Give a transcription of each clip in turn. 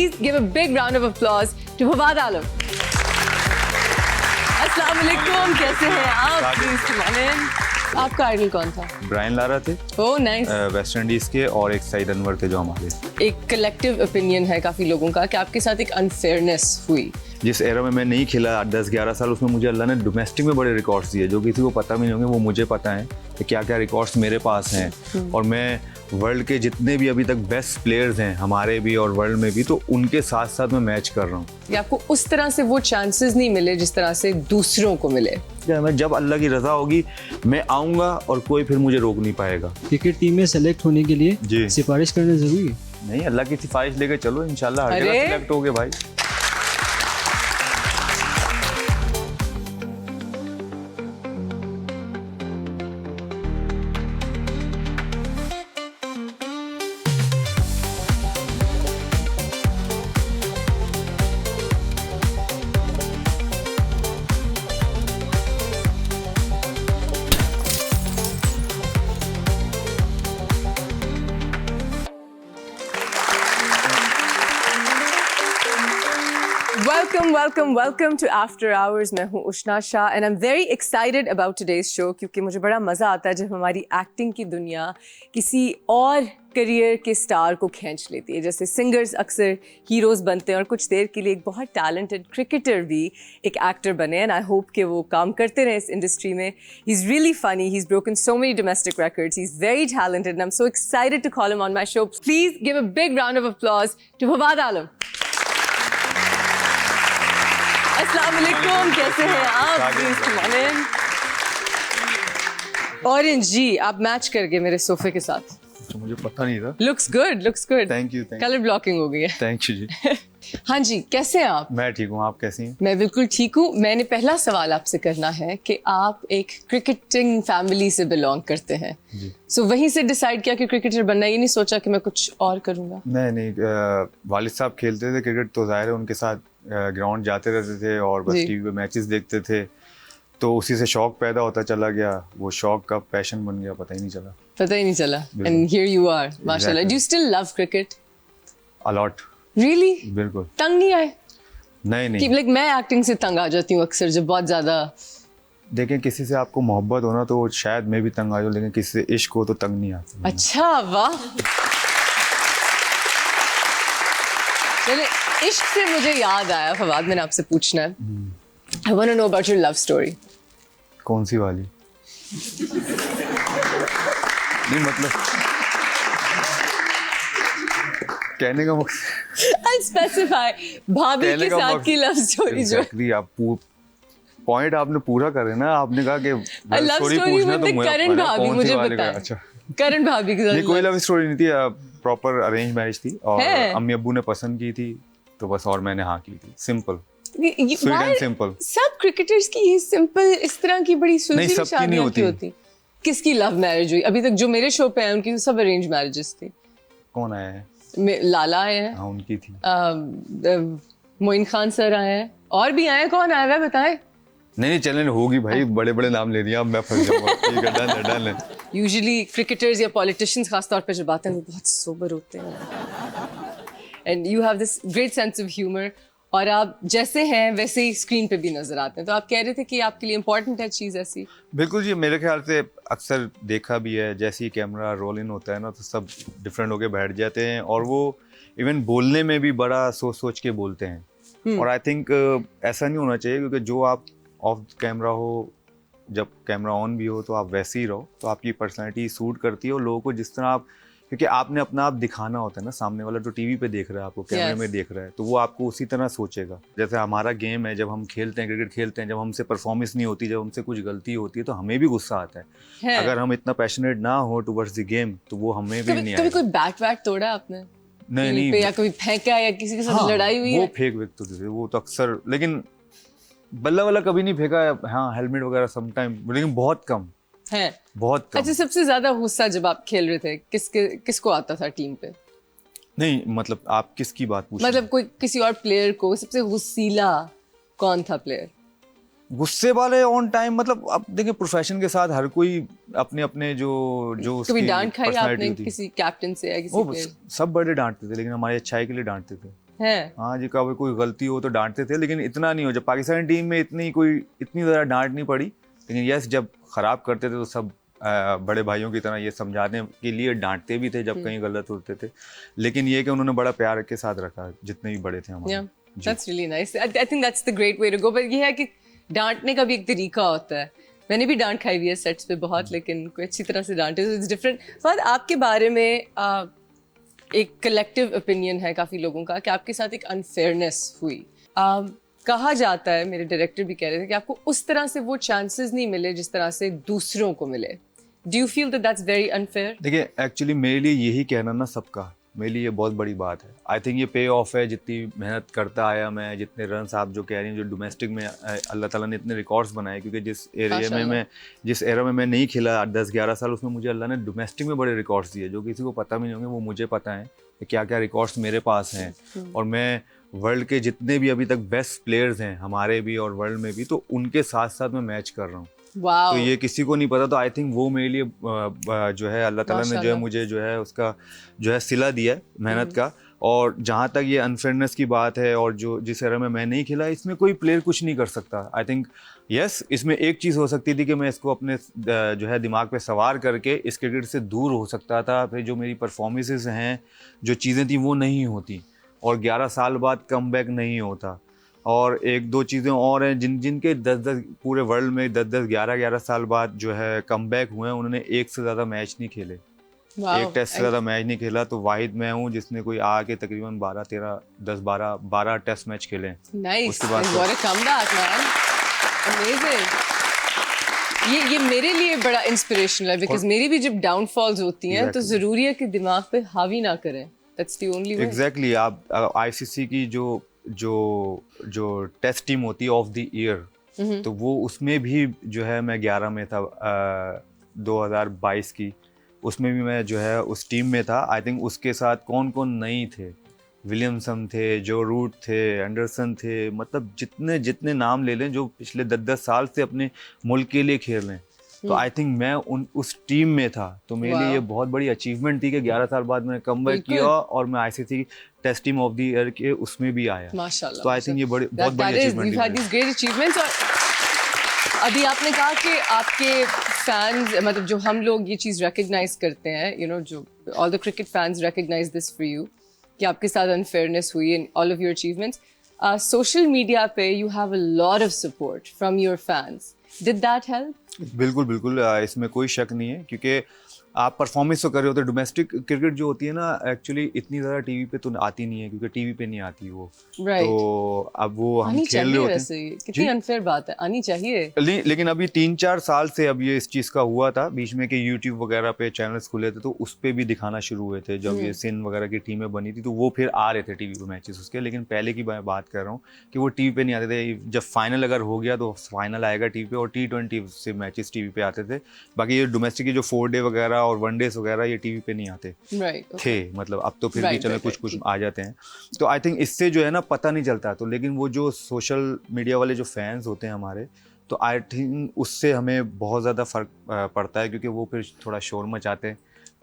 Please give a big round of applause to Fawad Alam. अस्सलाम वालेकुम, कैसे हैं आप? Please come in. आपका आइडल कौन था? ब्रायन लारा थे। Oh nice. वेस्ट इंडीज के, और एक सईद अनवर थे जो हमारे। एक कलेक्टिव ओपिनियन है काफी लोगों का कि आपके साथ एक अनफेयरनेस हुई। जिस एरा में मैं नहीं खेला 10-11 साल, उसमें मुझे अल्लाह ने डोमेस्टिक में बड़े रिकॉर्ड्स दिए जो किसी को पता भी नहीं होंगे, वो मुझे पता है कि क्या क्या रिकॉर्ड्स मेरे पास हैं। और मैं वर्ल्ड के जितने भी अभी तक बेस्ट प्लेयर्स हैं हमारे भी और वर्ल्ड में भी, तो उनके साथ साथ मैं मैच कर रहा हूँ। या आपको उस तरह से वो चांसेस नहीं मिले जिस तरह से दूसरों को मिले? मैं जब अल्लाह की रजा होगी मैं आऊँगा और कोई फिर मुझे रोक नहीं पाएगा। क्रिकेट टीम में सेलेक्ट होने के लिए सिफारिश करना जरूरी है? नहीं, अल्लाह की सिफारिश लेके चलो, इंशाल्लाह हर जगह सिलेक्ट होगे भाई। Welcome to After Hours. मैं हूँ उष्णा Shah and I'm very excited about today's show क्योंकि मुझे बड़ा मज़ा आता है जब हमारी एक्टिंग की दुनिया किसी और करियर के स्टार को खींच लेती है। जैसे सिंगर्स अक्सर हीरोज़ बनते हैं और कुछ देर के लिए एक बहुत टैलेंटेड क्रिकेटर भी एक एक्टर बने, and I hope कि वो काम करते रहें इस इंडस्ट्री में। He's really funny. He's broken so many domestic records. He's very talented and I'm so excited to call him on my show. Please give a big round of applause to Fawad Alam. अस्सलाम वालेकुम, कैसे हैं आप? Please come on in. Orange ji, आप match कर गए मेरे सोफे के साथ। तो मुझे पता नहीं था। Looks good. Thank you. Colour blocking हो गई है। Thank you जी। हाँ जी, कैसे हैं आप? मैं ठीक हूँ, आप कैसी हैं? मैं बिल्कुल ठीक हूँ। मैंने पहला सवाल आपसे करना है कि आप एक क्रिकेटिंग फैमिली से बिलोंग करते हैं। सो वहीं से डिसाइड किया कि क्रिकेटर बनना, ये नहीं सोचा कि मैं कुछ और करूँगा? नहीं, वालिद साहब खेलते थे क्रिकेट, तो जाहिर है उनके साथ ग्राउंड जाते रहते थे और बस टीवी पे मैचेस देखते थे, तो उसी से शौक पैदा होता चला गया। वो शौक का पैशन बन गया, पता ही नहीं चला। And here you are, माशाल्लाह। Do you still love cricket? A lot. Really? बिल्कुल। तंग नहीं आए? नहीं। कि like मैं एक्टिंग से तंग आ जाती हूँ अक्सर जब बहुत ज्यादा। देखें, किसी से आपको मोहब्बत हो ना तो शायद मैं भी तंग आ जाऊँ, लेकिन किसी से इश्क हो तो तंग नहीं आता। अच्छा, वाह। चले, इश्क से मुझे याद आया फवाद, मैंने आपसे पूछना है। I want to know about your love story. कौन सी वाली? नहीं मतलब कहने का मकसद I'll specify. भाभी के साथ की लव स्टोरी जो आप पॉइंट आपने पूरा करे ना, आपने कहा कि लव स्टोरी पूछना तो करण भाभी मुझे बताएं। अच्छा, करण भाभी के साथ नहीं, कोई लव स्टोरी नहीं थी, प्रॉपर अरेंज मैरिज थी और अम्मी अब्बू ने पसंद की थी तो बस, और मैंने हाँ की थी। Simple, sweet and simple. सब क्रिकेटर्स की ये सिंपल इस तरह की बड़ी सुलझी शादियां नहीं होती। किसकी लव मैरिज हुई अभी तक? जो मेरे शो पे आए उनकी तो सब अरेंज मैरिजेस थी। कौन आया है? लाला आए हैं। हाँ, उनकी थी। मोइन खान सर आए हैं, और भी आए हैं। कौन आया है बताएं? नहीं चैलेंज होगी भाई, बड़े बड़े नाम ले दिया, अब मैं फंस जाऊंगा। डन है। यूजुअली क्रिकेटर्स या पॉलिटिशियंस खास तौर पे जब आते हैं वो बहुत सोबर होते हैं and you have this great sense of humour, और आप जैसे हैं वैसे ही स्क्रीन पे भी नजर आते हैं। तो आप कह रहे थे कि आपके लिए इम्पोर्टेंट है चीज़ ऐसी? बिल्कुल जी, मेरे ख्याल से अक्सर देखा भी है, जैसे ही कैमरा रोल इन होता है ना तो सब डिफरेंट होके बैठ जाते हैं, और वो इवन बोलने में भी बड़ा सोच के बोलते हैं। और आई थिंक ऐसा नहीं होना चाहिए, क्योंकि जो आप ऑफ कैमरा हो, जब कैमरा ऑन भी हो तो आप वैसे ही रहो, तो आपकी पर्सनैलिटी सूट करती है। और लोगों को जिस तरह आप, क्योंकि आपने अपना आप दिखाना होता है ना, सामने वाला जो टीवी पे देख रहा है आपको, कैमरे में देख रहा है, तो वो आपको उसी तरह सोचेगा। जैसे हमारा गेम है, जब हम खेलते हैं, क्रिकेट खेलते हैं, जब हमसे परफॉर्मेंस नहीं होती, जब हमसे कुछ गलती होती है तो हमें भी गुस्सा आता है। अगर हम इतना पैशनेट ना हो टुवर्ड्स द गेम तो वो हमें भी नहीं आएगा। कभी कोई बैट वैट तोड़ा आपने? नहीं, या कभी फेंका या किसी के साथ लड़ाई हुई है? वो फेंक व्यक्त होते थे वो तो अक्सर, लेकिन बल्ला वाला कभी नहीं फेंका। हाँ, हेलमेट वगैरह सम टाइम, लेकिन बहुत कम है। बहुत कम। अच्छा, सबसे ज्यादा गुस्सा जब आप खेल रहे थे किसको आता था टीम पे? नहीं मतलब आप किसकी बात पूछ रहे हैं? मतलब कोई किसी और प्लेयर को सबसे गुस्सीला कौन था प्लेयर? गुस्से वाले ऑन टाइम, मतलब आप देखिए प्रोफेशन के साथ हर कोई अपने अपने जो कभी डांट खाई आपने किसी कैप्टन से या किसी प्लेयर? सब बड़े डांटते थे, लेकिन हमारी अच्छाई के लिए डांटते थे। है। हाँ जी, कभी कोई गलती हो तो डांटते थे, लेकिन इतना नहीं हो। जब पाकिस्तानी टीम में इतनी ज़्यादा डांट नहीं पड़ी, लेकिन यस जब खराब करते थे तो सब बड़े भाइयों की तरह ये समझाने के लिए डांटते भी थे जब कहीं गलत होते थे, लेकिन ये कि उन्होंने बड़ा प्यार के साथ रखा जितने भी बड़े थे हमारे। That's really nice. I think that's the great way to go. But ये है कि डांटने का भी एक तरीका होता है। मैंने भी डांट खाई हुई है सेट्स पे बहुत, लेकिन कोई अच्छी तरह से डांटे तो इट्स डिफरेंट। फहद, आपके बारे में एक कलेक्टिव ओपिनियन है काफ़ी लोगों का कि आपके साथ एक अनफेयरनेस हुई। कहा जाता है, मेरे डायरेक्टर भी कह रहे थे कि आपको उस तरह से वो चांसेस नहीं मिले जिस तरह से दूसरों को मिले। Do you feel that's very unfair? देखिए, एक्चुअली मेरे लिए यही कहना ना सबका, मेरे लिए ये बहुत बड़ी बात है। आई थिंक ये पे ऑफ है, जितनी मेहनत करता आया मैं, जितने रन्स आप जो कह रही हैं, जो डोमेस्टिक में अल्लाह ताला ने इतने रिकॉर्ड्स बनाए, क्योंकि जिस एरा में मैं नहीं खेला 10-11 साल, उसमें मुझे अल्लाह ने डोमेस्टिक में बड़े रिकॉर्ड्स दिए जो किसी को पता भी नहीं होंगे, वो मुझे पता है कि क्या क्या रिकॉर्ड्स मेरे पास हैं। और मैं वर्ल्ड के जितने भी अभी तक बेस्ट प्लेयर्स हैं हमारे भी और वर्ल्ड में भी, तो उनके साथ साथ मैं मैच कर रहा हूँ। Wow. तो ये किसी को नहीं पता, तो आई थिंक वो मेरे लिए जो है अल्लाह ताला ने जो है मुझे जो है उसका जो है सिला दिया है मेहनत का। और जहाँ तक ये अनफेयरनेस की बात है, और जो जिस एरा में मैं नहीं खेला, इसमें कोई प्लेयर कुछ नहीं कर सकता। आई थिंक यस, इसमें एक चीज़ हो सकती थी कि मैं इसको अपने जो है दिमाग पे सवार करके इस क्रिकेट से दूर हो सकता था। फिर जो मेरी परफॉर्मेंसेस हैं, जो चीज़ें थी वो नहीं होती, और 11 साल बाद कमबैक नहीं होता। और एक दो चीज़ें और हैं जिनके 10-10 पूरे वर्ल्ड में 10-10 11-11 साल बाद जो है कमबैक हुए हैं, उन्होंने एक से ज़्यादा मैच नहीं खेले। एक टेस्ट से ज़्यादा मैच नहीं खेला, तो वाहिद मैं हूँ जिसने कोई आके तकरीबन 12 टेस्ट मैच खेले। उसके बाद what a comeback, man. Amazing. ये मेरे लिए बड़ा इंस्पिरेशनल है, बिकॉज मेरी भी जब डाउनफॉल्स होती हैं तो ज़रूरी है कि दिमाग पे हावी ना करें। That's the only way. Exactly. आप ICC की जो टेस्ट टीम होती है ऑफ द ईयर, तो वो उसमें भी जो है मैं 11 में था 2022 की, उसमें भी मैं जो है उस टीम में था। आई थिंक उसके साथ कौन कौन नहीं थे, विलियमसन थे, जो रूट थे, एंडरसन थे, मतलब जितने नाम ले लें जो पिछले 10-10 साल से अपने मुल्क के लिए खेल रहे हैं, तो आई थिंक मैं उस टीम में था। तो मेरे लिए ये बहुत बड़ी अचीवमेंट थी कि 11 साल बाद मैंने कमबैक किया और मैं ICC test team of the year के उसमें भी आया। माशाल्लाह। तो आई थिंक ये बहुत बड़ी अचीवमेंट है। अभी आपने कहा कि आपके फैंस, मतलब जो हम लोग ये चीज़ रिकग्नाइज करते हैं, यू नो, जो all the cricket fans recognise this for you कि आपके साथ अनफेयरनेस हुई in all of your achievements. Social media पे you have a lot of support from your fans. Did that help? बिल्कुल, इसमें कोई शक नहीं है, क्योंकि आप परफॉर्मेंस तो कर रहे होते। डोमेस्टिक क्रिकेट जो होती है ना, एक्चुअली इतनी ज़्यादा टीवी पे तो आती नहीं है, क्योंकि टीवी पे नहीं आती वो। तो अब वो हम खेल रहे होते हैं। कितनी अनफेयर बात है, आनी चाहिए। लेकिन अभी 3-4 साल से अब ये इस चीज़ का हुआ था बीच में कि यूट्यूब वगैरह पे चैनल्स खुले थे, तो उस पर भी दिखाना शुरू हुए थे। जब ये सिंध वगैरह की टीमें बनी थी, तो वो फिर आ रहे थे टीवी पे मैचेस उसके। लेकिन पहले की मैं बात कर रहा हूँ कि वो टीवी पे नहीं आते थे। जब फाइनल अगर हो गया तो फाइनल आएगा टीवी पे, और T20 से मैचेस टीवी पे आते थे। बाकी ये डोमेस्टिक की जो 4 डे वगैरह और 1 डेज वगैरह ये टीवी पे नहीं आते थे, मतलब अब तो फिर भी चलो कुछ आ जाते हैं। तो आई थिंक इससे जो है ना पता नहीं चलता। तो लेकिन वो जो सोशल मीडिया वाले जो फैंस होते हैं हमारे, तो आई थिंक उससे हमें बहुत ज़्यादा फ़र्क पड़ता है, क्योंकि वो फिर थोड़ा शोर मचाते हैं,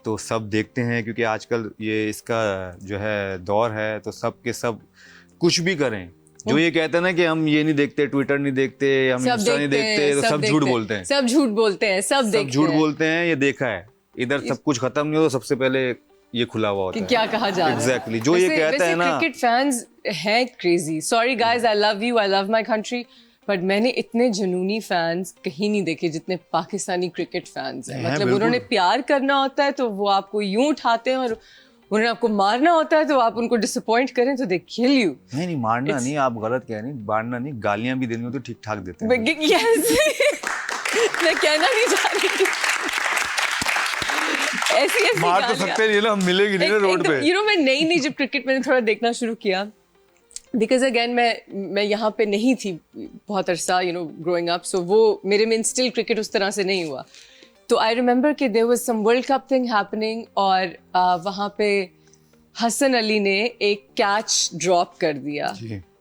तो सब देखते हैं। क्योंकि आजकल ये इसका जो है दौर है, तो सब के सब कुछ भी करें। जो ये कहते हैं ना कि हम ये नहीं देखते, ट्विटर नहीं देखते, हम इंस्टा नहीं देखते, तो सब झूठ बोलते हैं। सब झूठ बोलते हैं, ये देखा है। इधर सब कुछ खत्म नहीं हो, सबसे पहले ये खुला हुआ होता है। क्या कहा जा रहा है। Exactly. जो ये कहता है ना, क्रिकेट फैंस हैं crazy. Sorry guys, I love you, I love my country, but मैंने इतने जुनूनी फैंस कहीं नहीं देखे जितने पाकिस्तानी क्रिकेट फैंस हैं। मतलब उन्होंने प्यार करना होता है तो वो आपको यूं उठाते हैं, और उन्हें आपको मारना होता है तो आप उनको डिसअपॉइंट करें तो दे किल यू। नहीं, मारना नहीं, आप गलत कह रही, मारना नहीं, गालियां भी देनी हो तो ठीक ठाक देते हैं। मैं कहना नहीं चाह रही, ऐसी मार तो सकते नहीं ना, हम मिलेंगे नहीं ना रोड पे। यू नो, मैं नई जब क्रिकेट मैंने थोड़ा देखना शुरू किया, बिकॉज अगेन मैं यहाँ पे नहीं थी बहुत अरसा, यू नो, ग्रोइंग अप, सो वो मेरे में इंस्टिल क्रिकेट उस तरह से नहीं हुआ। तो आई रिमेंबर कि there was some world cup thing happening, और वहाँ पे हसन अली ने एक कैच ड्रॉप कर दिया।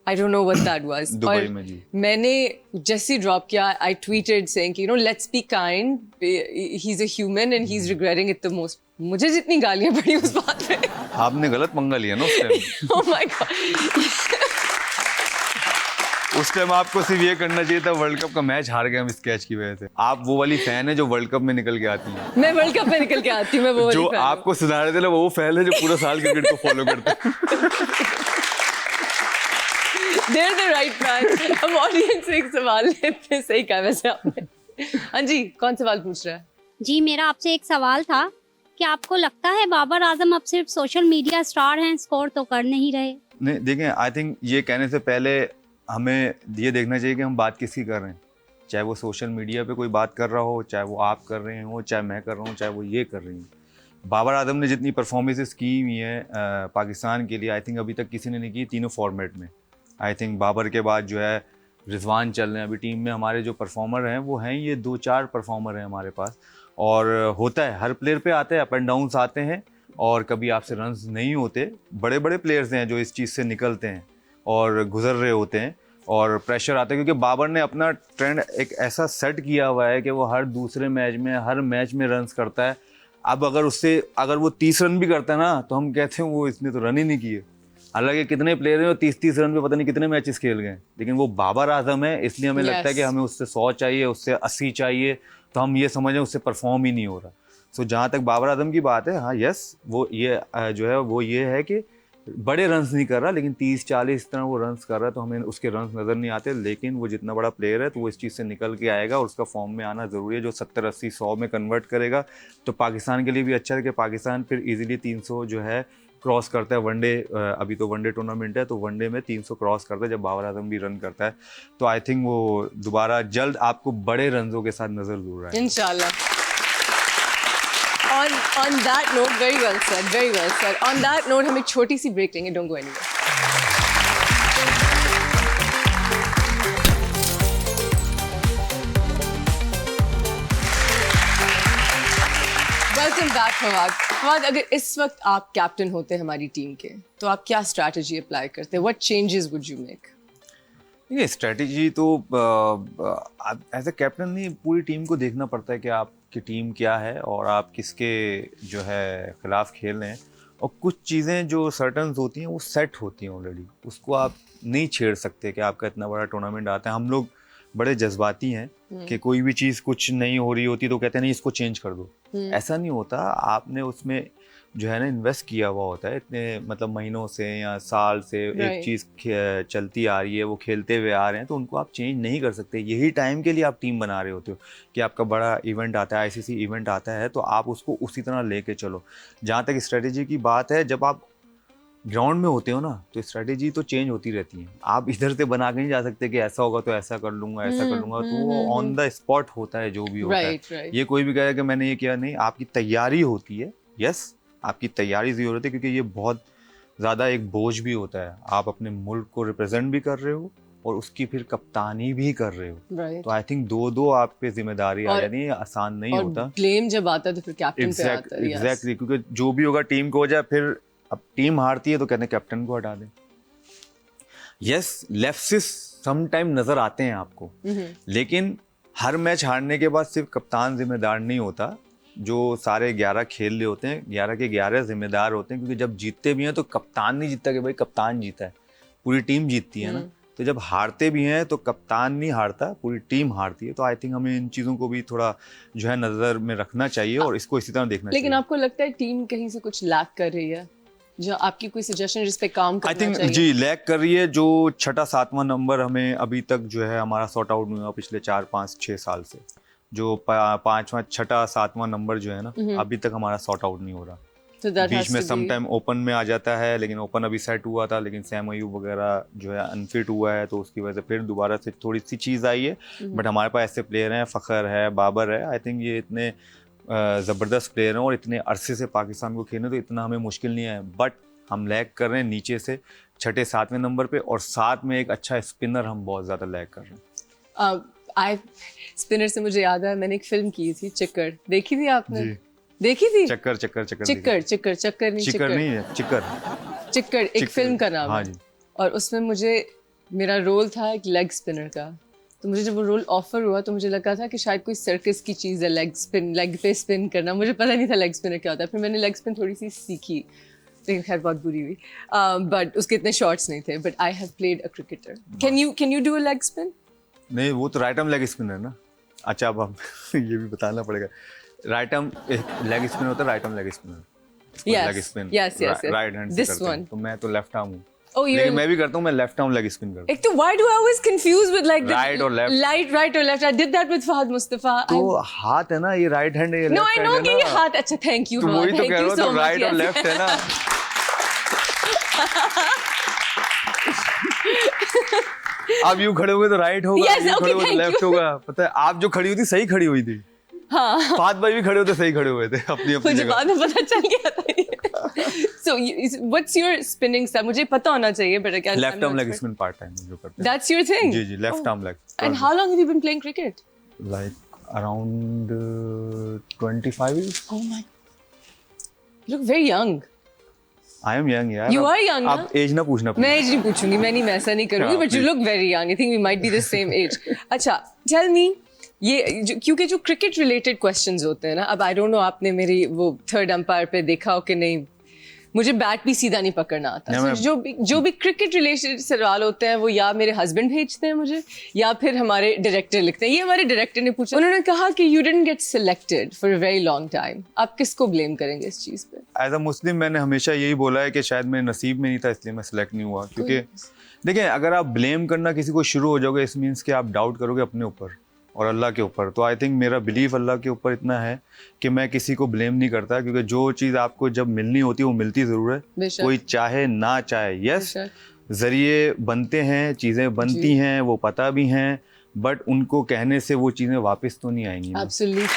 I don't know what that was. Dubai में जी। मैंने जैसे ड्रॉप किया, I tweeted saying, you know, let's be kind. He's a human and he's regretting it the most मुझे जितनी गालियां पड़ी उस बात पे। आपने गलत पंगा लिया ना उस टाइम। Oh my God। उस टाइम आपको सिर्फ ये करना चाहिए था, वर्ल्ड कप का मैच हार गए हम इस कैच की वजह से। आप वो वाली फैन है जो वर्ल्ड कप में निकल के आती है। मैं वर्ल्ड कप में निकल के आती हूँ, मैं वो वाली जो fan हूँ। आपको सुना रहे थे ना, वो फैन है जो पूरा साल क्रिकेट को फॉलो करते हैं। They're the right man। अब ऑडियंस से एक सवाल लेते हैं, सही कहा वैसे आपने। हाँ जी, कौन सवाल पूछ रहा है? जी, मेरा आपसे एक सवाल था कि आपको लगता है बाबर आजम अब सिर्फ सोशल मीडिया स्टार हैं, स्कोर तो कर नहीं रहे? नहीं, देखें, आई थिंक ये कहने से पहले हमें ये देखना चाहिए कि हम बात किसकी कर रहे हैं। चाहे वो सोशल मीडिया पे कोई बात कर रहा हो, चाहे वो आप कर रहे हो, चाहे मैं कर रहा हूँ, चाहे वो ये कर रही हैं। बाबर आजम ने जितनी परफॉर्मेंसेस की हुई हैं पाकिस्तान के लिए, आई थिंक अभी तक किसी ने नहीं की, तीनों फॉर्मेट में। आई थिंक बाबर के बाद जो है रिजवान चल रहे हैं। अभी टीम में हमारे जो परफॉर्मर हैं वो हैं ये 2-4 परफॉर्मर हैं हमारे पास। और होता है, हर प्लेयर पे आते हैं, अप एंड डाउन्स आते हैं, और कभी आपसे रन्स नहीं होते। बड़े बड़े प्लेयर्स हैं जो इस चीज़ से निकलते हैं और गुजर रहे होते हैं, और प्रेशर आता है, क्योंकि बाबर ने अपना ट्रेंड एक ऐसा सेट किया हुआ है कि वो हर दूसरे मैच में, हर मैच में रन्स करता है। अब अगर वो 30 रन भी करता है ना, तो हम कहते हैं वो इसने तो रन ही नहीं किए। हालांकि कितने प्लेयर हैं 30-30 रन पे पता नहीं कितने मैचेस खेल गए, लेकिन वो बाबर आजम है, इसलिए हमें लगता है कि हमें उससे 100 चाहिए, उससे 80 चाहिए, तो हम ये समझ रहे हैं उससे परफॉर्म ही नहीं हो रहा। सो जहाँ तक बाबर आजम की बात है, हाँ यस, वो ये जो है वो ये है कि बड़े रन्स नहीं कर रहा, लेकिन 30-40 इस तरह वो रन्स कर रहा है, तो हमें उसके रन्स नज़र नहीं आते। लेकिन वो जितना बड़ा प्लेयर है तो वो इस चीज़ से निकल के आएगा, और उसका फॉर्म में आना ज़रूरी है। जो 70-80-100 में कन्वर्ट करेगा तो पाकिस्तान के लिए भी अच्छा है कि पाकिस्तान फिर ईजिली 300 जो है क्रॉस करता है। वनडे, अभी तो वनडे टूर्नामेंट है, तो वनडे में 300 क्रॉस करता है जब बाबर आजम भी रन करता है। तो आई थिंक वो दोबारा जल्द आपको बड़े रनों के साथ नज़र जरूर आएगा इंशाल्लाह। On that note, very well said, very well said. On that note, हम एक छोटी सी ब्रेक लेंगे, don't go anywhere. Welcome back, Fawad. Fawad, अगर इस वक्त आप कैप्टन होते हमारी टीम के, तो आप क्या स्ट्रैटेजी अप्लाई करते? What changes would you make? ये स्ट्रेटजी तो एज ए कैप्टन नहीं, पूरी टीम को देखना पड़ता है कि आपकी टीम क्या है और आप किसके जो है खिलाफ खेल रहे हैं। और कुछ चीज़ें जो सर्टन्स होती हैं वो सेट होती हैं ऑलरेडी, उसको आप नहीं छेड़ सकते। कि आपका इतना बड़ा टूर्नामेंट आता है, हम लोग बड़े जज्बाती हैं कि कोई भी चीज़ कुछ नहीं हो रही होती तो कहते हैं नहीं इसको चेंज कर दो। ऐसा नहीं होता। आपने उसमें जो है ना इन्वेस्ट किया हुआ होता है इतने मतलब महीनों से या साल से, एक चीज़ चलती आ रही है, वो खेलते हुए आ रहे हैं, तो उनको आप चेंज नहीं कर सकते। यही टाइम के लिए आप टीम बना रहे होते हो कि आपका बड़ा इवेंट आता है, आईसीसी इवेंट आता है, तो आप उसको उसी तरह लेके चलो। जहाँ तक स्ट्रेटेजी की बात है, जब आप ग्राउंड में होते हो ना तो स्ट्रेटेजी तो चेंज होती रहती है। आप इधर से बना के नहीं जा सकते कि ऐसा होगा तो ऐसा कर लूँगा, ऐसा कर लूँगा। तो वो ऑन द स्पॉट होता है जो भी होता है। ये कोई भी कहे कि मैंने ये किया, नहीं, आपकी तैयारी होती है। यस, आपकी तैयारी ज़रूरत है, क्योंकि ये बहुत ज़्यादा एक बोझ भी होता है। आप अपने मुल्क को रिप्रेजेंट भी कर रहे हो और उसकी फिर कप्तानी भी कर रहे हो। तो आई थिंक दो आप पे जिम्मेदारी आ जाती है, आसान नहीं होता। ब्लेम जब आता है तो फिर कैप्टन पे आता है। एग्जैक्टली, क्योंकि जो भी होगा टीम को हो जाए, फिर अब टीम हारती है तो कहते हैं कैप्टन को हटा दें। यस, लेफ्सिस सम टाइम नज़र आते हैं आपको, लेकिन हर मैच हारने के बाद सिर्फ कप्तान जिम्मेदार नहीं होता। जो सारे 11 खेल रहे होते हैं, 11 के 11 जिम्मेदार होते हैं, क्योंकि जब जीतते भी हैं तो कप्तान नहीं जीतता कि भाई कप्तान जीता है, पूरी टीम जीतती है ना। तो जब हारते भी हैं तो कप्तान नहीं हारता, पूरी टीम हारती है। तो आई थिंक हमें इन चीज़ों को भी थोड़ा जो है नज़र में रखना चाहिए और इसको इसी तरह देखना चाहिए। लेकिन आपको लगता है टीम कहीं से कुछ लैक कर रही है? जो आपकी कोई सजेशन जिस पे काम करना चाहिए? आई थिंक जी लैक कर रही है। जो 6-7वां नंबर हमें अभी तक जो है हमारा सॉर्ट आउट नहीं हुआ पिछले 4-5-6 साल से। जो 5वां 6-7वां नंबर जो है ना, अभी तक हमारा सॉर्ट आउट नहीं हो रहा। बीच में सम टाइम ओपन में आ जाता है, लेकिन ओपन अभी सेट हुआ था, लेकिन सैम अयूब वगैरह जो है अनफिट हुआ है, तो उसकी वजह से फिर दोबारा से थोड़ी सी चीज़ आई है। बट हमारे पास ऐसे प्लेयर हैं, फ़खर है, बाबर है। आई थिंक ये इतने ज़बरदस्त प्लेयर हैं और इतने अरसे से पाकिस्तान को खेलने, तो इतना हमें मुश्किल नहीं है। बट हम लैग कर रहे हैं नीचे से 6-7वें नंबर पे, और साथ में एक अच्छा स्पिनर हम बहुत ज़्यादा लैग कर रहे हैं। स्पिनर से मुझे याद है, मैंने एक फिल्म की थी चिक्कर, देखी थी आपने? देखी थी? चिक्कर एक फिल्म का नाम है। और उसमें मुझे मेरा रोल था एक लेग स्पिनर का। तो मुझे जब वो रोल ऑफर हुआ तो मुझे लगा था कि शायद कोई सर्कस की चीज़ है, लेग पे स्पिन करना। मुझे पता नहीं था लेग स्पिनर क्या होता है। फिर मैंने लेग स्पिन थोड़ी सी सीखी, लेकिन खैर बहुत बुरी हुई, बट उसके इतने शॉट्स नहीं थे। But I have played a cricketer. Can you do a leg spin? नहीं, वो तो राइट आर्म लेग स्पिन है ना। अच्छा, अब हम ये भी बताना पड़ेगा। राइट आर्म लेग स्पिन होता है, right arm leg spinner. Leg spin right hand से करते हैं, तो मैं तो लेफ्ट आर्म हूँ। Oh, लेकिन मैं भी करता हूँ, मैं लेफ्ट आर्म लेग स्पिन करता हूँ। एक तो why do I always confuse with like Right or left? right or left? I did that with Fahad Mustafa. तो हाथ है ना, ये राइट हैंड है, ये No, left I hand know है कि ये ना। हाथ। अच्छा, thank you. तो वही तो Thank कह you रहा हूँ, so तो much, राइट और yes. लेफ्ट है ना। आप यूं खड़े हुए तो राइट होगा, Yes, यूं okay, खड़े हुए तो thank लेफ्ट you. होगा। पता है, आप जो खड़ी हुई थी सही खड़ी हुई थी। हाँ, फात भाई भी खड़े होते सही खड़े हुए थे अपनी अपनी मुझे जगह। बाद में पता चल गया था। So, what's your spinning style? मुझे पता होना चाहिए, but again, left arm leg spin part time जो करते हैं। That's your thing? जी जी, left arm leg. And how long have you been playing cricket? Like around 25 years. Oh my, you look very young. I am young यार। You are young, आप as ना पूछना मैं एज नहीं पूछूंगी, मैं ऐसा नहीं करूंगी, हाँ, but you look very young. I think we might be the same age. अच्छा, टेल मी, ये क्योंकि जो क्रिकेट रिलेटेड क्वेश्चंस होते हैं ना, अब आई डोंट नो आपने मेरी वो थर्ड अंपायर पे देखा हो कि नहीं, मुझे बैट भी सीधा नहीं पकड़ना आता। So, जो भी क्रिकेट रिलेटेड सवाल होते हैं वो या मेरे हस्बैंड भेजते हैं मुझे, या फिर हमारे डायरेक्टर लिखते हैं। ये हमारे डायरेक्टर ने पूछा, उन्होंने कहा कि you didn't get selected for a very long time. आप किसको ब्लेम करेंगे इस चीज़ पे? एज अ मुस्लिम मैंने हमेशा यही बोला है कि शायद मेरे नसीब में नहीं था, इसलिए मैं सिलेक्ट नहीं हुआ। क्योंकि देखिए, अगर आप ब्लेम करना किसी को शुरू हो जाओगे, इस मीन्स कि आप डाउट करोगे अपने ऊपर और अल्लाह के ऊपर। तो आई थिंक मेरा बिलीफ अल्लाह के ऊपर इतना है कि मैं किसी को ब्लेम नहीं करता, क्योंकि जो चीज़ आपको जब मिलनी होती है वो मिलती ज़रूर है, कोई चाहे ना चाहे। यस, ज़रिए बनते हैं, चीज़ें बनती हैं, वो पता भी हैं, बट उनको कहने से वो चीज़ें वापस तो नहीं आएंगी। Absolutely.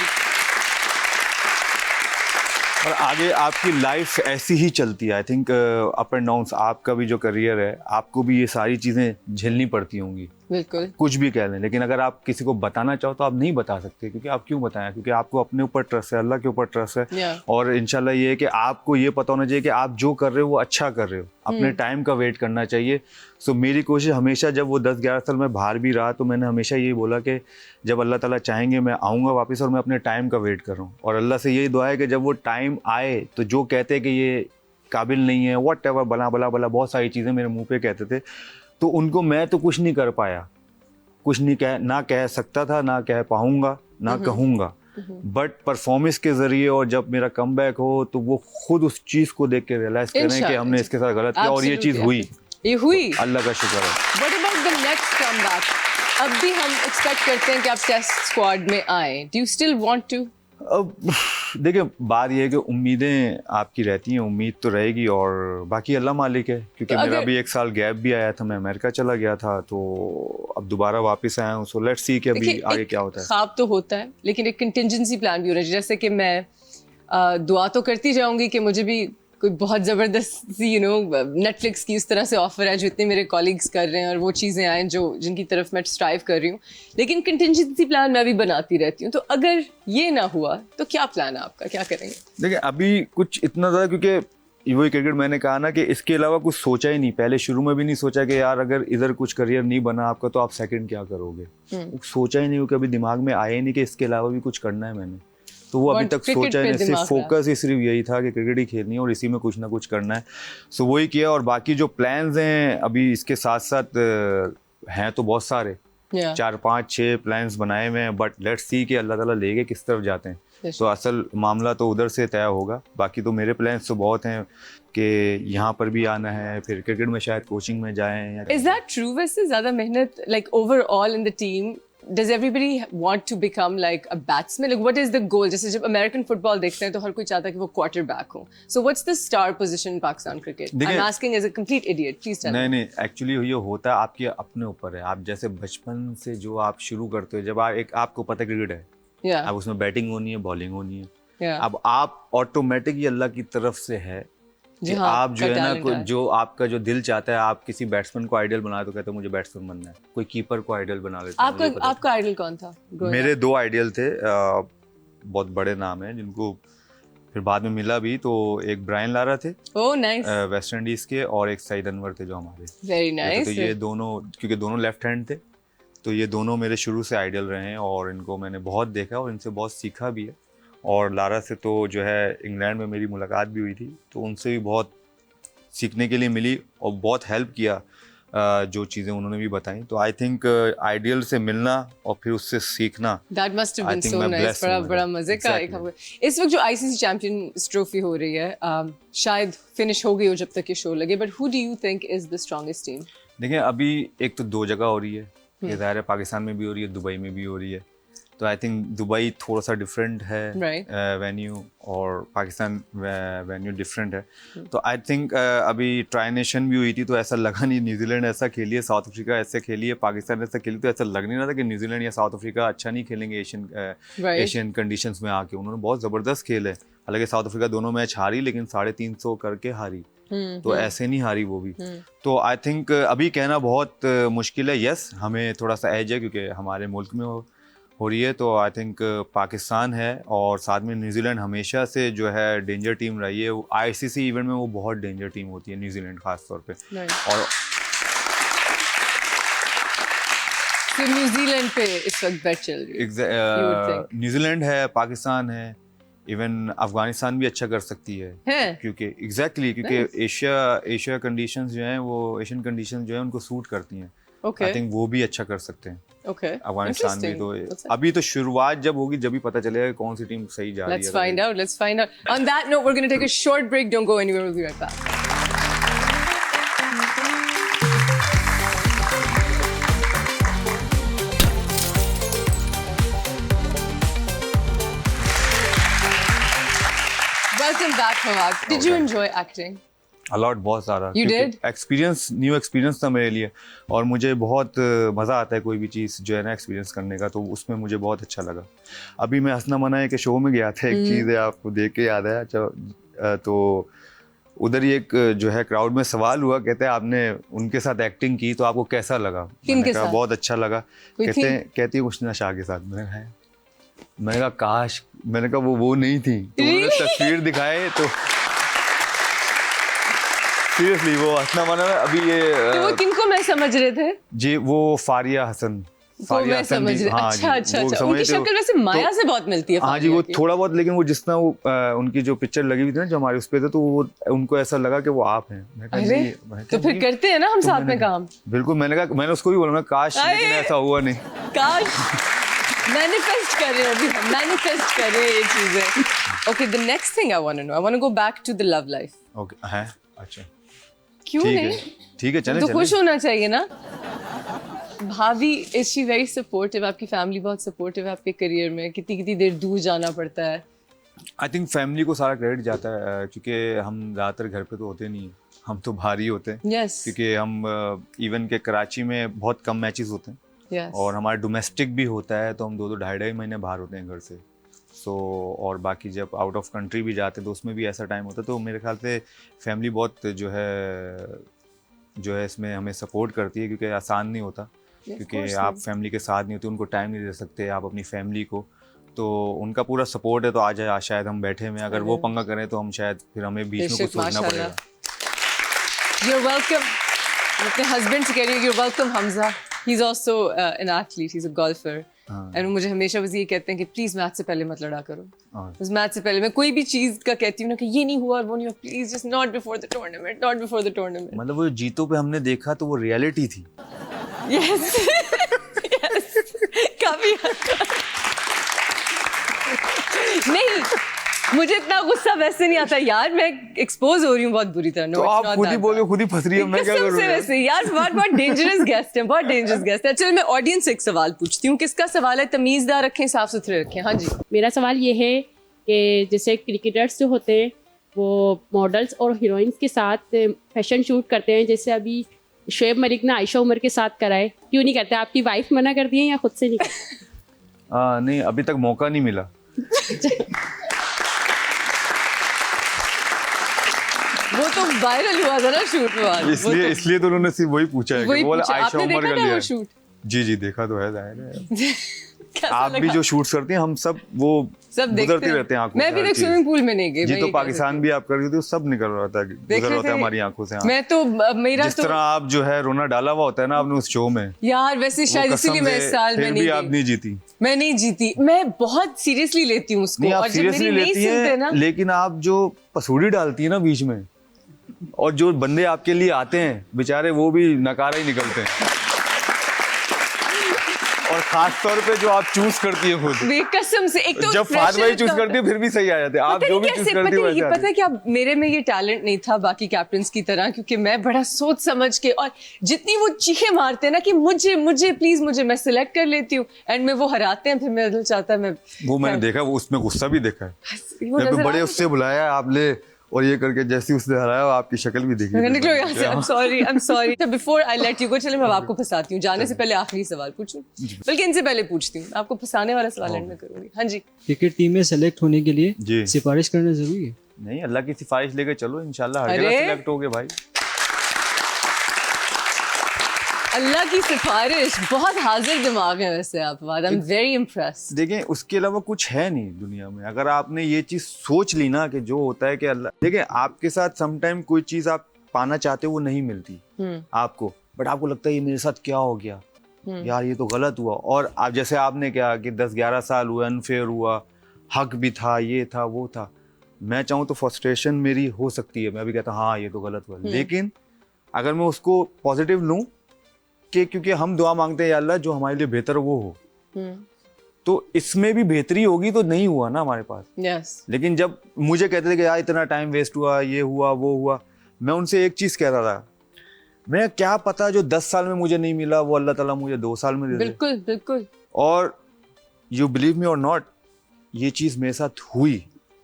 और आगे आपकी लाइफ ऐसी ही चलती है। I think up and downs, आपका भी जो करियर है, आपको भी ये सारी चीज़ें झेलनी पड़ती होंगी। बिल्कुल, कुछ भी कह लें, लेकिन अगर आप किसी को बताना चाहो तो आप नहीं बता सकते, क्योंकि आप क्यों बताएं? क्योंकि आपको अपने ऊपर ट्रस्ट है, अल्लाह के ऊपर ट्रस्ट है। और इंशाल्लाह ये है कि आपको ये पता होना चाहिए कि आप जो कर रहे हो वो अच्छा कर रहे हो, अपने टाइम का वेट करना चाहिए। सो मेरी कोशिश हमेशा, जब वो 10-11 साल में बाहर भी रहा, तो मैंने हमेशा यही बोला कि जब अल्लाह ताला चाहेंगे मैं आऊँगा वापस, और मैं अपने टाइम का वेट कर रहा हूँ। और अल्लाह से यही दुआ है कि जब वो टाइम आए तो जो कहते हैं कि ये काबिल नहीं है, वट एवर, बला बला बला बहुत सारी चीज़ें मेरे मुँह पे कहते थे, तो उनको मैं तो कुछ नहीं कर पाया, कुछ नहीं ना कह सकता था, ना कह पाऊंगा, ना कहूँगा। बट परफॉर्मेंस के जरिए, और जब मेरा कमबैक हो, तो वो खुद उस चीज़ को देख के रियलाइज करें कि हमने इसके साथ गलत किया, और ये चीज़ हुई। ये हुई, अल्लाह का शुक्र है। What about the next comeback? अब भी हम एक्सपेक्ट करते हैं कि आप टेस्ट स्क्वाड में आए। Do you still want to? अब देखिए, बात ये है कि उम्मीदें आपकी रहती हैं, उम्मीद तो रहेगी, और बाकी अल्लाह मालिक है। क्योंकि तो मेरा भी एक साल गैप भी आया था, मैं अमेरिका चला गया था, तो अब दोबारा वापस आया हूँ। सो लेट्स सी कि अभी आगे क्या होता है। ख्वाब तो होता है, लेकिन एक कंटिजेंसी प्लान भी होना चाहिए। जैसे कि मैं दुआ तो करती जाऊंगी कि मुझे भी कोई बहुत ज़बरदस्त नेटफ्लिक्स की उस तरह से ऑफर है जो इतने मेरे कॉलीग्स कर रहे हैं, और वो चीज़ें आएँ जो जिनकी तरफ मैं स्ट्राइव कर रही हूँ। लेकिन कंटिजेंसी प्लान मैं भी बनाती रहती हूँ। तो अगर ये ना हुआ तो क्या प्लान है आपका, क्या करेंगे? देखिए, अभी कुछ इतना ज़्यादा, क्योंकि वही क्रिकेट मैंने कहा ना कि इसके अलावा कुछ सोचा ही नहीं। पहले शुरू में भी नहीं सोचा कि यार अगर इधर कुछ करियर नहीं बना आपका तो आप सेकंड क्या करोगे, सोचा ही नहीं, क्योंकि अभी दिमाग में आया ही नहीं कि इसके अलावा भी कुछ करना है मैंने। तो वो अभी तक सोचा नहीं, सिर्फ फोकस ही सिर्फ यही था कि क्रिकेट ही खेलनी है और इसी में कुछ ना कुछ करना है। सो वही किया, और बाकी जो प्लान्स हैं अभी इसके साथ साथ हैं तो बहुत सारे, 4-5-6 प्लान्स बनाए हुए हैं, बट लेट्स सी कि अल्लाह ताला लेके किस तरफ जाते हैं। तो असल मामला तो उधर से तय होगा। बाकी तो मेरे प्लान्स तो बहुत हैं कि यहाँ पर भी आना है, फिर क्रिकेट में शायद कोचिंग में जाएं। Is that true? वैसे ज़्यादा मेहनत, like overall in the team, does everybody want to become like a batsman? Like what is the goal? जैसे जब American football देखते हैं तो हर कोई चाहता है कि वो quarterback हो. So what's the star position in Pakistan cricket? I'm asking as a complete idiot. Please tell me. नहीं, एक्चुअली ये होता है आपके अपने ऊपर है। आप जैसे बचपन से जो आप शुरू करते हो, जब आपको पता है क्रिकेट है, अब उसमें बैटिंग होनी है, बॉलिंग होनी है, अब आप ऑटोमेटिक ही अल्लाह की तरफ से है कि आप जो है ना, जो आपका जो दिल चाहता है, आप किसी बैट्समैन को आइडियल बना तो कहते हो मुझे बैट्समैन बनना है, कोई कीपर को आइडियल बना लेते हैं। आपका आइडियल कौन था? मेरे 2 आइडियल थे, बहुत बड़े नाम हैं जिनको फिर बाद में मिला भी। तो एक ब्रायन लारा थे, वेस्ट इंडीज के, और एक सईद अनवर थे जो हमारे। Very nice. तो ये दोनों, क्योंकि दोनों लेफ्ट हैंड थे, तो ये दोनों मेरे शुरू से आइडियल रहे हैं और इनको मैंने बहुत देखा और इनसे बहुत सीखा भी है। और लारा से तो जो है इंग्लैंड में मेरी मुलाकात भी हुई थी, तो उनसे भी बहुत सीखने के लिए मिली और बहुत हेल्प किया जो चीज़ें उन्होंने भी बताई। तो आई थिंक आइडियल से मिलना और फिर उससे सीखना, That must have I been think so मैं nice. blessed बड़ा हूँ बड़ा मैं। मजे का एक Exactly. इस वक्त जो ICC चैंपियंस ट्रॉफी हो रही है शायद फिनिश हो गई हो जब तक ये शो लगे, but who do you think is the strongest team? देखिए अभी एक तो 2 जगह हो रही है, ये ज़ाहिर है पाकिस्तान में भी हो रही है, दुबई में भी हो रही है। तो आई थिंक दुबई थोड़ा सा डिफरेंट है Right. वेन्यू, और पाकिस्तान वेन्यू डिफरेंट है। तो आई थिंक अभी ट्राई नेशन भी हुई थी तो ऐसा लगा नहीं न्यूजीलैंड ऐसा खेली है, साउथ अफ्रीका ऐसे खेली है, पाकिस्तान ऐसा खेली, तो ऐसा लग नहीं रहा था कि न्यूजीलैंड या साउथ अफ्रीका अच्छा नहीं खेलेंगे Right. एशियन कंडीशंस में आके। उन्होंने बहुत ज़बरदस्त खेल है, हालांकि साउथ अफ्रीका दोनों मैच हारी लेकिन 350 करके हारी, तो ऐसे नहीं हारी वो भी। तो आई थिंक अभी कहना बहुत मुश्किल है। यस, हमें थोड़ा सा एज है क्योंकि हमारे मुल्क में हो रही है, तो आई थिंक पाकिस्तान है और साथ में न्यूजीलैंड हमेशा से जो है डेंजर टीम रही है। आईसीसी इवेंट में वो बहुत डेंजर टीम होती है न्यूजीलैंड खास तौर पे। Right. और तो न्यूजीलैंड पे इस वक्त बेट चल रही है। न्यूजीलैंड है, पाकिस्तान है, इवन अफगानिस्तान भी अच्छा कर सकती है क्योंकि क्योंकि एशिया कंडीशंस जो हैं वो एशियन कंडीशंस जो है उनको सूट करती हैं। आई थिंक वो भी अच्छा कर सकते हैं। अफगानिस्तान भी। तो अभी तो शुरुआत जब होगी जब ही पता चलेगा कौन सी टीम सही जा रही है। Let's find out. On that note, we're going to take a short break. Don't go anywhere. We'll be right back. Welcome back, Fawad. Did you enjoy acting? A lot, बहुत सारा। You did? न्यू एक्सपीरियंस था मेरे लिए और मुझे बहुत मज़ा आता है कोई भी चीज़ जो है ना एक्सपीरियंस करने का, तो उसमें मुझे बहुत अच्छा लगा। अभी मैं हंसना मना है कि शो में गया था, एक चीज़ है आपको देख के याद है। अच्छा, तो उधर ही एक जो है क्राउड में सवाल हुआ, कहते हैं आपने उनके साथ एक्टिंग की तो आपको कैसा लगा? मैंने कहा बहुत अच्छा लगा। कहती है उष्णा शाह के साथ। मैंने कहा काश, मैंने कहा वो नहीं थी, तो उन्होंने तस्वीर दिखाए तो सीरियसली वो हंसना माना। अभी ये तो वो किनको मैं समझ रहे थे जी, वो फारिया हसन। मैं समझ रही। अच्छा। उनकी शक्ल वैसे माया से बहुत मिलती है। हाँ जी, वो थोड़ा बहुत, लेकिन वो जितना वो उनकी जो पिक्चर लगी हुई थी ना जो हमारे उस पे थे, तो वो उनको ऐसा लगा कि वो आप हैं। अरे तो फिर करते हैं ना हम साथ में काम। बिल्कुल, मैंने उसको भी बोला काश, लेकिन ऐसा हुआ नहीं। काश मैनिफेस्ट कर रहे हैं अभी हम, मैनिफेस्ट कर रहे हैं ये चीजें। Okay, the next thing I want to know, I want to go back to the love life. Okay, है अच्छा, क्यों नहीं? ठीक है, चलें। तो खुश होना चाहिए ना। भाभी, इज शी वेरी सपोर्टिव? आपकी फैमिली बहुत सपोर्टिव है आपके करियर में? कितनी देर दूर जाना पड़ता है? आई थिंक फैमिली को सारा क्रेडिट जाता है क्योंकि हम ज़्यादातर घर पे तो होते नहीं, हम तो बाहर ही होते हैं। Yes. क्योंकि हम इवन के कराची में बहुत कम मैचेस होते हैं। Yes. और हमारा डोमेस्टिक भी होता है तो हम 2-2 ढाई महीने बाहर होते हैं घर से। और बाकी जब आउट ऑफ कंट्री भी जाते हैं तो उसमें भी ऐसा टाइम होता है। तो मेरे ख्याल से फैमिली बहुत जो है इसमें हमें सपोर्ट करती है, क्योंकि आसान नहीं होता। क्योंकि आप फैमिली के साथ नहीं होते, उनको टाइम नहीं दे सकते आप अपनी फैमिली को, तो उनका पूरा सपोर्ट है। तो आज शायद हम बैठे हुए, अगर वो पंगा करें तो हम शायद फिर हमें बीच में कुछ सोचना पड़ेगा। You're welcome. अपने हस्बैंड से कह रही हूँ you're welcome Hamza. He's also an athlete, he's a golfer. और मुझे हमेशा बस ये कहते हैं कि प्लीज मैच से पहले मत लड़ा करो। बस मैच से पहले मैं कोई भी चीज का कहती हूँ ना कि ये नहीं हुआ और वो नहीं हुआ, please just not before the tournament, not before the tournament. मतलब वो जीतों पे हमने देखा तो वो रियलिटी थी। यस काफी नहीं, मुझे इतना गुस्सा वैसे नहीं आता यार, मैं एक्सपोज हो रही हूँ बहुत बुरी तरह। तो आप खुद ही बोल खुद ही फंस रही है, मैं क्या करूँ वैसे यार। बहुत डेंजरस गेस्ट है, बहुत डेंजरस गेस्ट है। चल मैं ऑडियंस से एक सवाल पूछती हूँ। किसका सवाल है? तमीज़दार रखें, साफ सुथरे रखें। हाँ जी, मेरा सवाल ये है कि जैसे क्रिकेटर्स जो होते हैं वो मॉडल्स और हीरोइंस के साथ फैशन शूट करते हैं, जैसे अभी शोएब मलिक ने आयशा उमर के साथ कराए, क्यों नहीं करते? आपकी वाइफ मना कर दी है या खुद से नहीं करते? नहीं, अभी तक मौका नहीं मिला। वो तो वायरल हुआ था ना शूट में, इसलिए तो उन्होंने सिर्फ वही पूछा है कि वो आयशा उमर का लिया। शूट जी देखा तो है, जाहिर है। आप भी जो शूट्स करती हैं हम सब वो सब गुजरती रहते हैं आंखों मैं से भी हर तक चीज़। स्विमिंग पूल में नहीं गई। जी मैं तो ये कह पाकिस्तान भी आप कर रही थी, सब निकल रहा था, गुजर रहा था हमारी आंखों से। मैं तो मेरा जिस तो तरह आप जो है रोना डाला हुआ होता है ना आपने उस शो में, यार वैसे वो शायद कसम इसीलिए मैं से इस साल में फिर भी नहीं आप गई। नहीं जीती। मैं नहीं जीती, मैं बहुत सीरियसली लेती हूँ उसको। नहीं आप और जब सीरियसली मेरी नहीं लेती सुनते हैं, ना, लेकिन आप जो पसूड़ी डालती है ना बीच में, और जो बंदे आपके लिए आते हैं बेचारे वो भी नकारा ही निकलते हैं। और खास तौर पे जो आप चूज करती है खुद, बेकसम से एक तो जब फाद भाई चूज करती है फिर भी सही आ जाते हैं। आप जो भी चूज करती है पता है क्या, मेरे में ये टैलेंट नहीं था बाकी कैप्टन्स की तरह, क्योंकि मैं बड़ा सोच समझ के, और जितनी वो चीखें मारते हैं ना कि मुझे मुझे प्लीज मुझे, मैं सिलेक्ट कर लेती हूँ, एंड में वो हराते हैं, फिर मेरा दिल चाहता है मैं वो मैंने देखा, वो उसमें गुस्सा भी देखा है। वो जब नजर बड़े आ- उससे बुलाया आप ले और ये करके जैसे उसने हराया आपकी शक्ल भी देखी। निकलो यहाँ से, I'm sorry. तो before I let you go, चलिए मैं आपको फंसाती हूँ। जाने से पहले आखिरी सवाल पूछूं, बल्कि इनसे पहले पूछती हूँ। आपको फंसाने वाला सवाल एंड में करूंगी। हाँ जी। क्रिकेट टीम में सेलेक्ट होने के लिए जी। सिफारिश करना जरूरी है? नहीं, अल्लाह की सिफारिश लेके चलो, इंशाल्लाह हर जगह अरे! सिलेक्ट होगे भाई। अल्लाह की सिफारिश, बहुत हाजिर दिमाग है वैसे आप। I am very impressed. देखें उसके अलावा कुछ है नहीं दुनिया में। अगर आपने ये चीज सोच ली ना कि जो होता है कि अल्लाह, देखें आपके साथ समटाइम कोई चीज आप पाना चाहते हो वो नहीं मिलती आपको, बट आपको लगता है ये मेरे साथ क्या हो गया यार, ये तो गलत हुआ। और आप जैसे आपने क्या कि 10-11 साल हुए, अनफेयर हुआ, हक भी था, ये था वो था। मैं चाहूँ तो फ्रस्ट्रेशन मेरी हो सकती है, मैं भी कहता हाँ ये तो गलत हुआ, लेकिन अगर मैं उसको पॉजिटिव लूँ कि क्योंकि हम दुआ मांगते हैं या अल्लाह जो हमारे लिए बेहतर वो हो, तो इसमें भी बेहतरी होगी तो नहीं हुआ ना हमारे पास। यस। लेकिन जब मुझे कहते थे कि यार इतना टाइम वेस्ट हुआ, ये हुआ वो हुआ, मैं उनसे एक चीज कहता था, मैं क्या पता जो 10 साल में मुझे नहीं मिला वो अल्लाह ताला मुझे 2 साल में दे दे। बिल्कुल बिल्कुल। और यू बिलीव मी और नॉट, ये चीज मेरे साथ हुई।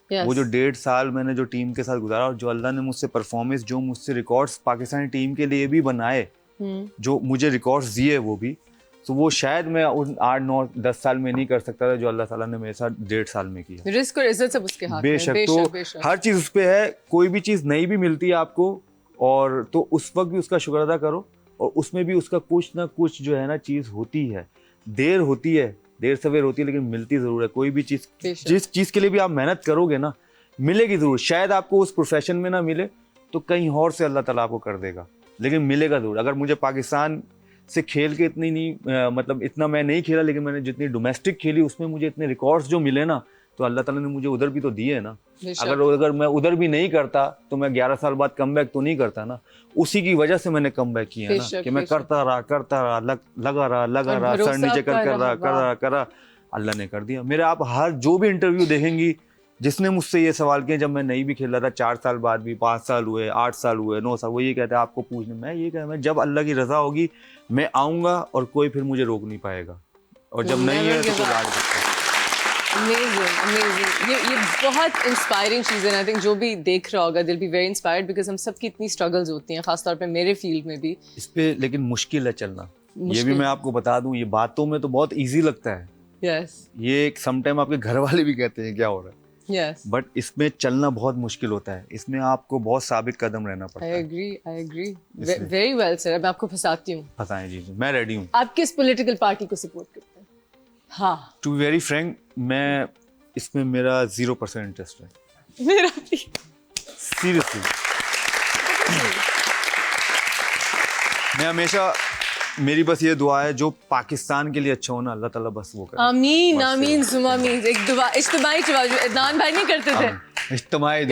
Yes. वो जो 1.5 साल मैंने जो टीम के साथ गुजारा और जो अल्लाह ने मुझसे परफॉर्मेंस, जो मुझसे रिकॉर्ड्स पाकिस्तानी टीम के लिए भी बनाए, जो मुझे रिकॉर्ड्स दिए वो भी, तो वो शायद मैं उन 8-9-10 साल में नहीं कर सकता था जो अल्लाह ताला ने मेरे साथ 1.5 साल में किया। रिस्क और इज्जत सब उसके हाथ में है। बेशक, तो हर चीज उस पे है। कोई भी चीज नई भी मिलती है आपको, और तो उस वक्त भी उसका शुक्र अदा करो, और उसमें भी उसका कुछ ना कुछ जो है ना चीज होती है, देर होती है, देर सवेर होती है, लेकिन मिलती जरूर है। कोई भी चीज, जिस चीज के लिए भी आप मेहनत करोगे ना, मिलेगी जरूर। शायद आपको उस प्रोफेशन में ना मिले तो कहीं और से अल्लाह ताला आपको कर देगा, लेकिन मिलेगा जरूर। अगर मुझे पाकिस्तान से खेल के इतनी नहीं मतलब इतना मैं नहीं खेला, लेकिन मैंने जितनी डोमेस्टिक खेली उसमें मुझे इतने रिकॉर्ड्स जो मिले ना, तो अल्लाह ताला ने मुझे उधर भी तो दिए है ना। अगर मैं उधर भी नहीं करता तो मैं 11 साल बाद कमबैक तो नहीं करता ना। उसी की वजह से मैंने कमबैक किया ना, कि मैं करता रहा, लगा रहा, सर नीचे कर रहा, अल्लाह ने कर दिया। मेरे आप हर जो भी इंटरव्यू देखेंगी, जिसने मुझसे ये सवाल किया जब मैं नहीं भी खेल रहा था, 4 साल बाद भी, 5 साल हुए, 8 साल हुए, 9 साल, वो ये कहता है आपको पूछने, मैं ये कह, मैं जब अल्लाह की रजा होगी मैं आऊँगा और कोई फिर मुझे रोक नहीं पाएगा, और जब नहीं है तो लाड़ सकता है। अमेजिंग। ये बहुत इंस्पायरिंग चीज़ है। आई थिंक जो भी देख रहा होगा दिल बी वेरी इंस्पायर्ड, बिकॉज हम सबकी इतनी स्ट्रगल्स होती हैं, खासतौर पे मेरे फील्ड में भी। इस पे लेकिन मुश्किल है चलना, ये भी मैं आपको बता दूं। ये बातों में तो बहुत इजी लगता है, यस ये समटाइम आपके घर वाले भी कहते हैं क्या हो रहा है, यस, बट इसमें चलना बहुत मुश्किल होता है। इसमें आपको बहुत साबित कदम रहना पड़ता है। I agree very well sir. मैं आपको फंसाती हूँ। बताएं जी, मैं रेडी हूँ। आप किस पॉलिटिकल पार्टी को सपोर्ट करते हैं? हाँ, टू बी वेरी फ्रैंक, मैं इसमें मेरा 0% इंटरेस्ट है, मेरा भी। सीरियसली। मैं हमेशा, मेरी बस ये दुआ है जो पाकिस्तान के लिए अच्छा हो ना, अल्लाह ताला बस वो करे। आमीन आमीन सुमा आमीन। एक दुआ, इज्तिमाई दुआ जो अदनान भाई नहीं करते थे, इज्तिमाई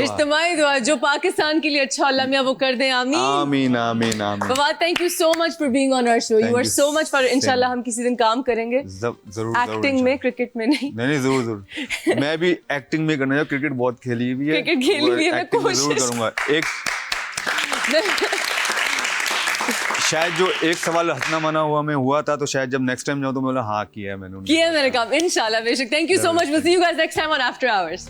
दुआ जो पाकिस्तान के लिए अच्छा अल्लाह मियां वो कर दें। आमीन आमीन आमीन आमीन। Fawad, thank you so much for being on our show. You are so much for. इंशाल्लाह हम किसी दिन काम करेंगे जरूर, एक्टिंग में, क्रिकेट में नहीं। नहीं जरूर मैं भी एक्टिंग में करना है। क्रिकेट बहुत खेली हुई है, क्रिकेट खेली हुई है, मैं एक्टिंग जरूर कोशिश करूंगा। शायद जो एक सवाल हंसना मना हुआ में हुआ था, तो शायद जब नेक्स्ट टाइम जाऊं तो मैं बोला हाँ किया है मैंने काम। इंशाल्लाह बेशक। Thank you so much. Will see you guys next time on after hours.